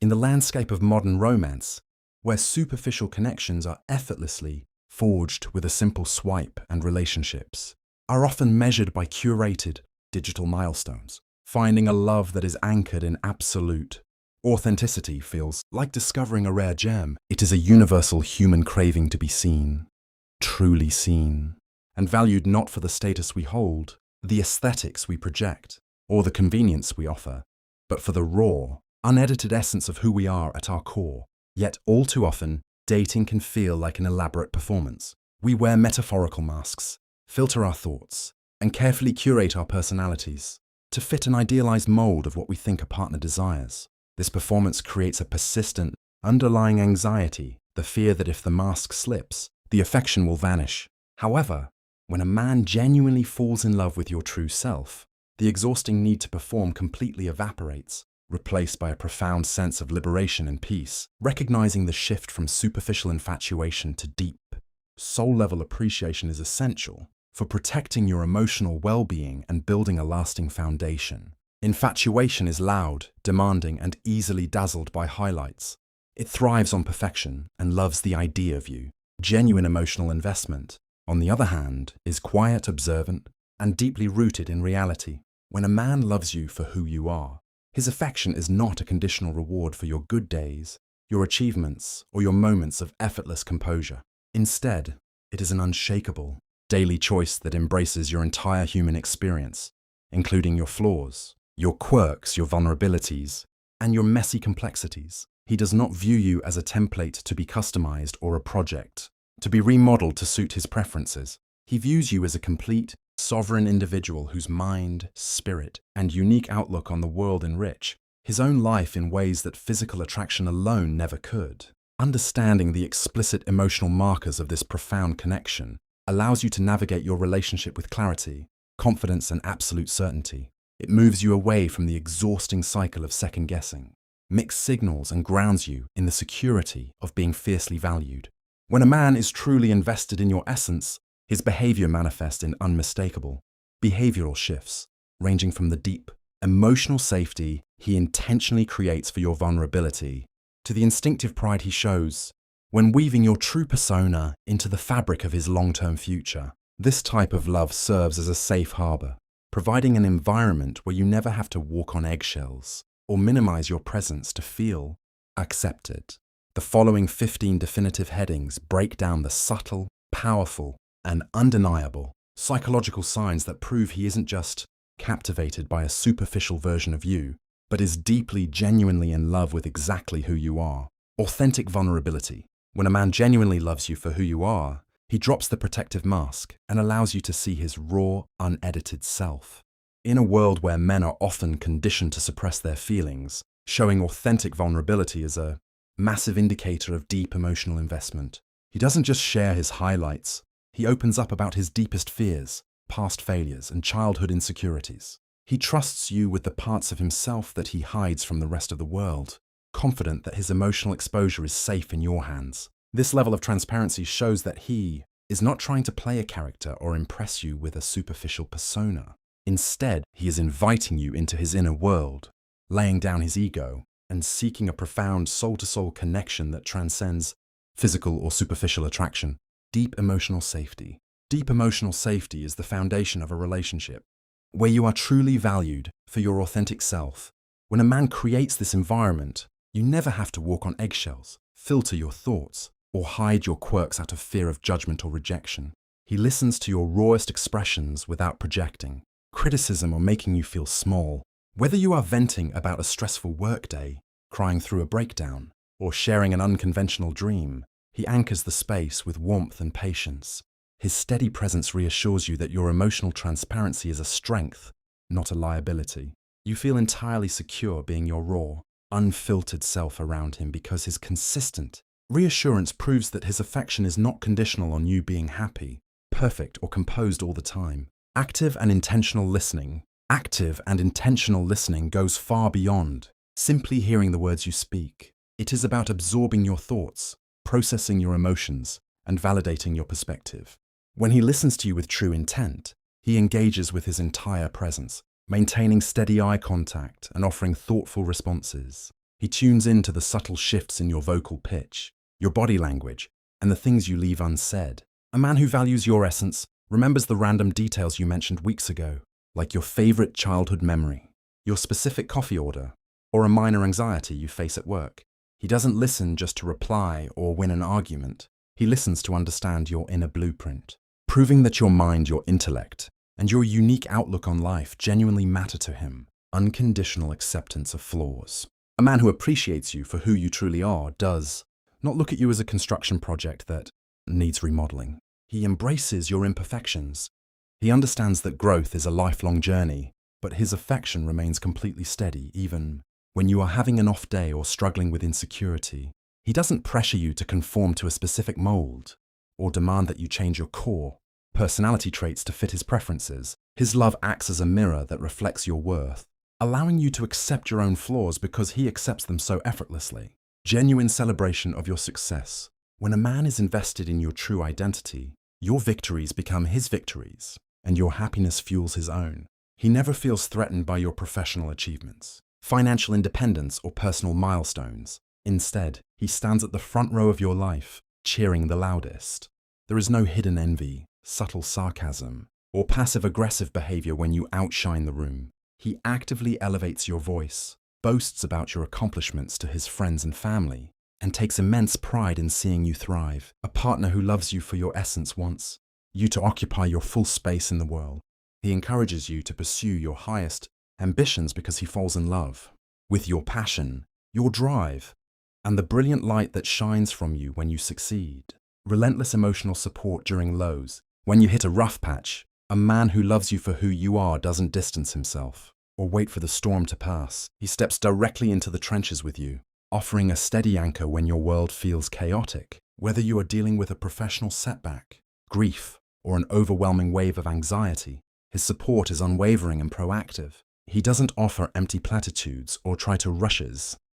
In the landscape of modern romance, where superficial connections are effortlessly forged with a simple swipe and relationships are often measured by curated digital milestones, finding a love that is anchored in absolute authenticity feels like discovering a rare gem. It is a universal human craving to be seen, truly seen, and valued not for the status we hold, the aesthetics we project, or the convenience we offer, but for the raw, unedited essence of who we are at our core. Yet all too often, dating can feel like an elaborate performance. We wear metaphorical masks, filter our thoughts, and carefully curate our personalities to fit an idealized mold of what we think a partner desires. This performance creates a persistent, underlying anxiety, the fear that if the mask slips, the affection will vanish. However, when a man genuinely falls in love with your true self, the exhausting need to perform completely evaporates, replaced by a profound sense of liberation and peace. Recognizing the shift from superficial infatuation to deep, soul-level appreciation is essential for protecting your emotional well-being and building a lasting foundation. Infatuation is loud, demanding, and easily dazzled by highlights. It thrives on perfection and loves the idea of you. Genuine emotional investment, on the other hand, is quiet, observant, and deeply rooted in reality. When a man loves you for who you are, his affection is not a conditional reward for your good days, your achievements, or your moments of effortless composure. Instead, it is an unshakable, daily choice that embraces your entire human experience, including your flaws, your quirks, your vulnerabilities, and your messy complexities. He does not view you as a template to be customized or a project to be remodeled to suit his preferences. He views you as a complete, sovereign individual whose mind, spirit, and unique outlook on the world enrich his own life in ways that physical attraction alone never could. Understanding the explicit emotional markers of this profound connection allows you to navigate your relationship with clarity, confidence, and absolute certainty. It moves you away from the exhausting cycle of second-guessing, mixed signals, and grounds you in the security of being fiercely valued. When a man is truly invested in your essence, his behavior manifests in unmistakable behavioral shifts, ranging from the deep, emotional safety he intentionally creates for your vulnerability to the instinctive pride he shows when weaving your true persona into the fabric of his long-term future. This type of love serves as a safe harbor, providing an environment where you never have to walk on eggshells or minimize your presence to feel accepted. The following 15 definitive headings break down the subtle, powerful, and undeniable psychological signs that prove he isn't just captivated by a superficial version of you, but is deeply, genuinely in love with exactly who you are. Authentic vulnerability. When a man genuinely loves you for who you are, he drops the protective mask and allows you to see his raw, unedited self. In a world where men are often conditioned to suppress their feelings, showing authentic vulnerability is a massive indicator of deep emotional investment. He doesn't just share his highlights, he opens up about his deepest fears, past failures, and childhood insecurities. He trusts you with the parts of himself that he hides from the rest of the world, confident that his emotional exposure is safe in your hands. This level of transparency shows that he is not trying to play a character or impress you with a superficial persona. Instead, he is inviting you into his inner world, laying down his ego, and seeking a profound soul-to-soul connection that transcends physical or superficial attraction. Deep emotional safety. Deep emotional safety is the foundation of a relationship, where you are truly valued for your authentic self. When a man creates this environment, you never have to walk on eggshells, filter your thoughts, or hide your quirks out of fear of judgment or rejection. He listens to your rawest expressions without projecting criticism or making you feel small. Whether you are venting about a stressful workday, crying through a breakdown, or sharing an unconventional dream, he anchors the space with warmth and patience. His steady presence reassures you that your emotional transparency is a strength, not a liability. You feel entirely secure being your raw, unfiltered self around him because his consistent reassurance proves that his affection is not conditional on you being happy, perfect, or composed all the time. Active and intentional listening. Active and intentional listening goes far beyond simply hearing the words you speak. It is about absorbing your thoughts, processing your emotions, and validating your perspective. When he listens to you with true intent, he engages with his entire presence, maintaining steady eye contact and offering thoughtful responses. He tunes in to the subtle shifts in your vocal pitch, your body language, and the things you leave unsaid. A man who values your essence remembers the random details you mentioned weeks ago, like your favorite childhood memory, your specific coffee order, or a minor anxiety you face at work. He doesn't listen just to reply or win an argument. He listens to understand your inner blueprint, proving that your mind, your intellect, and your unique outlook on life genuinely matter to him. Unconditional acceptance of flaws. A man who appreciates you for who you truly are does not look at you as a construction project that needs remodeling. He embraces your imperfections. He understands that growth is a lifelong journey, but his affection remains completely steady even when you are having an off day or struggling with insecurity. He doesn't pressure you to conform to a specific mold or demand that you change your core personality traits to fit his preferences. His love acts as a mirror that reflects your worth, allowing you to accept your own flaws because he accepts them so effortlessly. Genuine celebration of your success. When a man is invested in your true identity, your victories become his victories, and your happiness fuels his own. He never feels threatened by your professional achievements, financial independence, or personal milestones. Instead, he stands at the front row of your life, cheering the loudest. There is no hidden envy, subtle sarcasm, or passive-aggressive behavior when you outshine the room. He actively elevates your voice, boasts about your accomplishments to his friends and family, and takes immense pride in seeing you thrive. A partner who loves you for your essence wants you to occupy your full space in the world. He encourages you to pursue your highest ambitions because he falls in love with your passion, your drive, and the brilliant light that shines from you when you succeed. Relentless emotional support during lows. When you hit a rough patch, a man who loves you for who you are doesn't distance himself or wait for the storm to pass. He steps directly into the trenches with you, offering a steady anchor when your world feels chaotic. Whether you are dealing with a professional setback, grief, or an overwhelming wave of anxiety, his support is unwavering and proactive. He doesn't offer empty platitudes or try to rush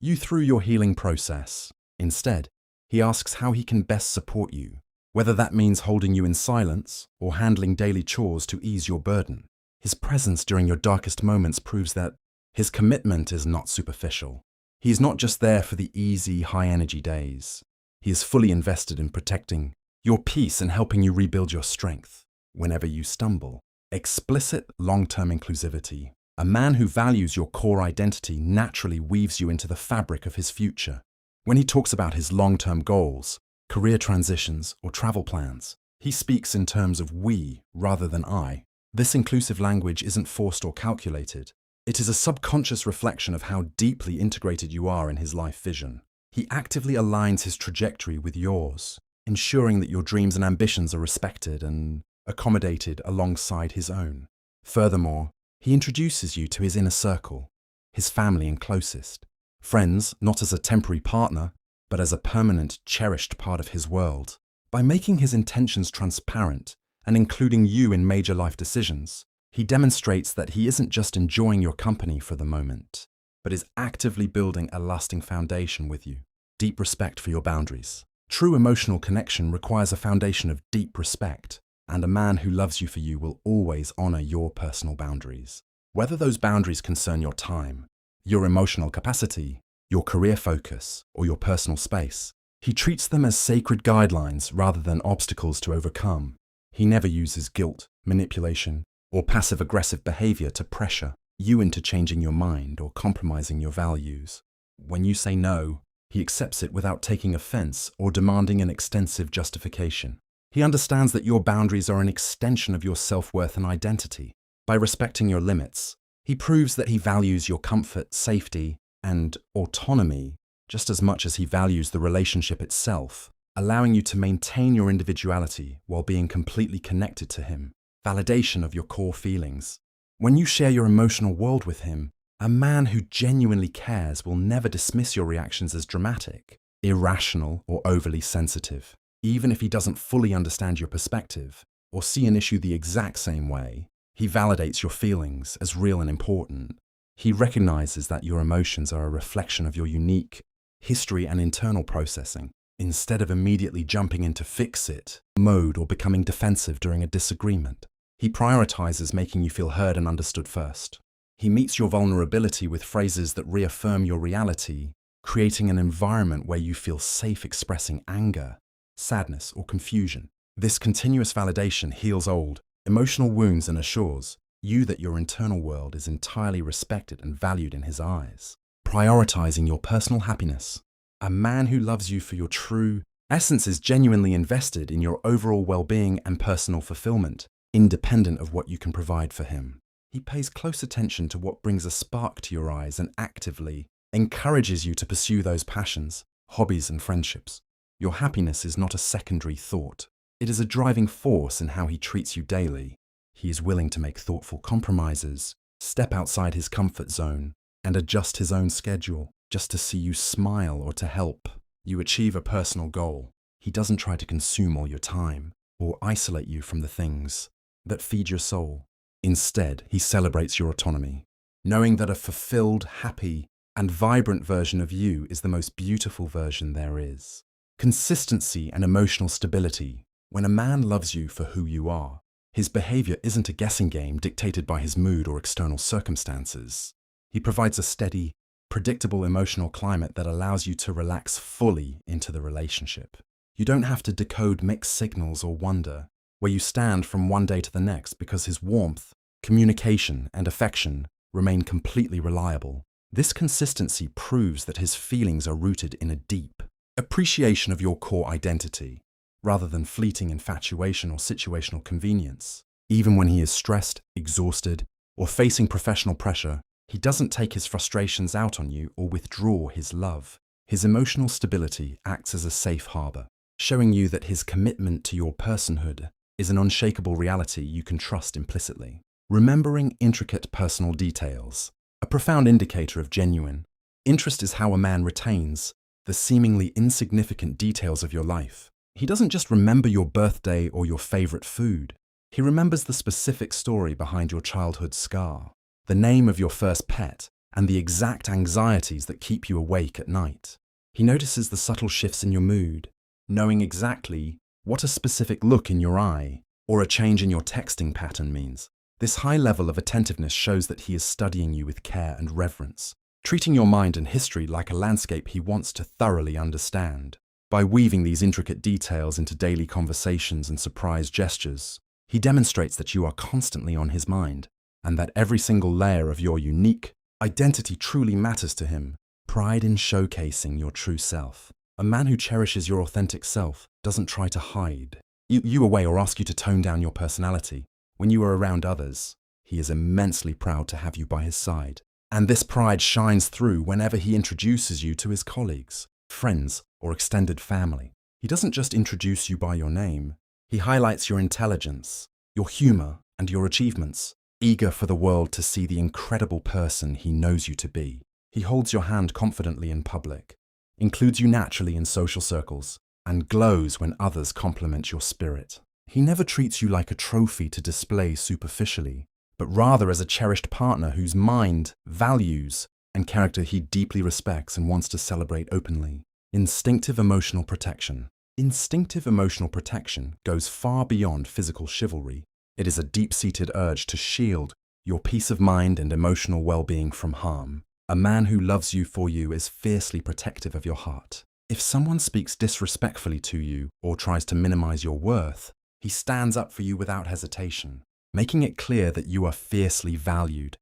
you through your healing process. Instead, he asks how he can best support you, whether that means holding you in silence or handling daily chores to ease your burden. His presence during your darkest moments proves that his commitment is not superficial. He is not just there for the easy, high-energy days. He is fully invested in protecting your peace and helping you rebuild your strength whenever you stumble. Explicit, long-term inclusivity. A man who values your core identity naturally weaves you into the fabric of his future. When he talks about his long-term goals, career transitions, or travel plans, he speaks in terms of we rather than I. This inclusive language isn't forced or calculated. It is a subconscious reflection of how deeply integrated you are in his life vision. He actively aligns his trajectory with yours, ensuring that your dreams and ambitions are respected and accommodated alongside his own. Furthermore, he introduces you to his inner circle, his family and closest friends, not as a temporary partner, but as a permanent, cherished part of his world. By making his intentions transparent and including you in major life decisions, he demonstrates that he isn't just enjoying your company for the moment, but is actively building a lasting foundation with you. Deep respect for your boundaries. True emotional connection requires a foundation of deep respect, and a man who loves you for you will always honor your personal boundaries. Whether those boundaries concern your time, your emotional capacity, your career focus, or your personal space, he treats them as sacred guidelines rather than obstacles to overcome. He never uses guilt, manipulation, or passive-aggressive behavior to pressure you into changing your mind or compromising your values. When you say no, he accepts it without taking offense or demanding an extensive justification. He understands that your boundaries are an extension of your self-worth and identity. By respecting your limits, he proves that he values your comfort, safety, and autonomy just as much as he values the relationship itself, allowing you to maintain your individuality while being completely connected to him. Validation of your core feelings. When you share your emotional world with him, a man who genuinely cares will never dismiss your reactions as dramatic, irrational, or overly sensitive. Even if he doesn't fully understand your perspective or see an issue the exact same way, he validates your feelings as real and important. He recognizes that your emotions are a reflection of your unique history and internal processing, instead of immediately jumping into fix-it mode or becoming defensive during a disagreement. He prioritizes making you feel heard and understood first. He meets your vulnerability with phrases that reaffirm your reality creating an environment where you feel safe expressing anger, sadness, or confusion. This continuous validation heals old emotional wounds and assures you that your internal world is entirely respected and valued in his eyes. Prioritizing your personal happiness. A man who loves you for your true essence is genuinely invested in your overall well-being and personal fulfillment, independent of what you can provide for him. He pays close attention to what brings a spark to your eyes and actively encourages you to pursue those passions, hobbies, and friendships. Your happiness is not a secondary thought. It is a driving force in how he treats you daily. He is willing to make thoughtful compromises, step outside his comfort zone, and adjust his own schedule just to see you smile or to help you achieve a personal goal. He doesn't try to consume all your time or isolate you from the things that feed your soul. Instead, he celebrates your autonomy, knowing that a fulfilled, happy, and vibrant version of you is the most beautiful version there is. Consistency and emotional stability. When a man loves you for who you are, his behavior isn't a guessing game dictated by his mood or external circumstances. He provides a steady, predictable emotional climate that allows you to relax fully into the relationship. You don't have to decode mixed signals or wonder where you stand from one day to the next because his warmth, communication, and affection remain completely reliable. This consistency proves that his feelings are rooted in a deep appreciation of your core identity, rather than fleeting infatuation or situational convenience. Even when he is stressed, exhausted, or facing professional pressure, he doesn't take his frustrations out on you or withdraw his love. His emotional stability acts as a safe harbor, showing you that his commitment to your personhood is an unshakable reality you can trust implicitly. Remembering intricate personal details. A profound indicator of genuine interest is how a man retains the seemingly insignificant details of your life. He doesn't just remember your birthday or your favorite food. He remembers the specific story behind your childhood scar, the name of your first pet, and the exact anxieties that keep you awake at night. He notices the subtle shifts in your mood, knowing exactly what a specific look in your eye or a change in your texting pattern means. This high level of attentiveness shows that he is studying you with care and reverence, treating your mind and history like a landscape he wants to thoroughly understand. By weaving these intricate details into daily conversations and surprise gestures, he demonstrates that you are constantly on his mind, and that every single layer of your unique identity truly matters to him. Pride in showcasing your true self. A man who cherishes your authentic self doesn't try to hide you away or ask you to tone down your personality. When you are around others, he is immensely proud to have you by his side. And this pride shines through whenever he introduces you to his colleagues, friends, or extended family. He doesn't just introduce you by your name. He highlights your intelligence, your humor, and your achievements, eager for the world to see the incredible person he knows you to be. He holds your hand confidently in public, includes you naturally in social circles, and glows when others compliment your spirit. He never treats you like a trophy to display superficially, but rather as a cherished partner whose mind, values, and character he deeply respects and wants to celebrate openly. Instinctive emotional protection. Instinctive emotional protection goes far beyond physical chivalry. It is a deep-seated urge to shield your peace of mind and emotional well-being from harm. A man who loves you for you is fiercely protective of your heart. If someone speaks disrespectfully to you or tries to minimize your worth, he stands up for you without hesitation, making it clear that you are fiercely valued.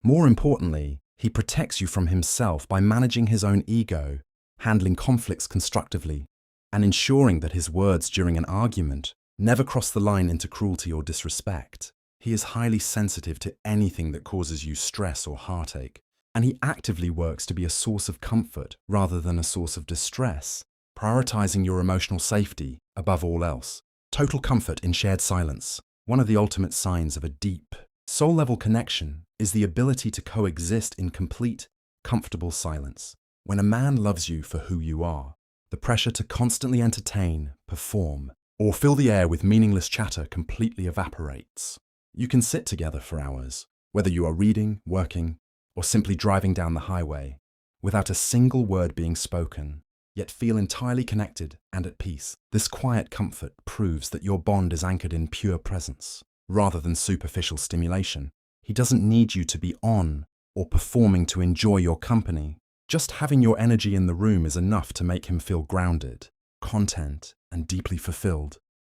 More importantly, he protects you from himself by managing his own ego, handling conflicts constructively, and ensuring that his words during an argument never cross the line into cruelty or disrespect. He is highly sensitive to anything that causes you stress or heartache, and he actively works to be a source of comfort rather than a source of distress, prioritizing your emotional safety above all else. Total comfort in shared silence. One of the ultimate signs of a deep, soul-level connection is the ability to coexist in complete, comfortable silence. When a man loves you for who you are, the pressure to constantly entertain, perform, or fill the air with meaningless chatter completely evaporates. You can sit together for hours, whether you are reading, working, or simply driving down the highway, without a single word being spoken, yet feel entirely connected and at peace. This quiet comfort proves that your bond is anchored in pure presence, rather than superficial stimulation. He doesn't need you to be on or performing to enjoy your company. Just having your energy in the room is enough to make him feel grounded, content, and deeply fulfilled.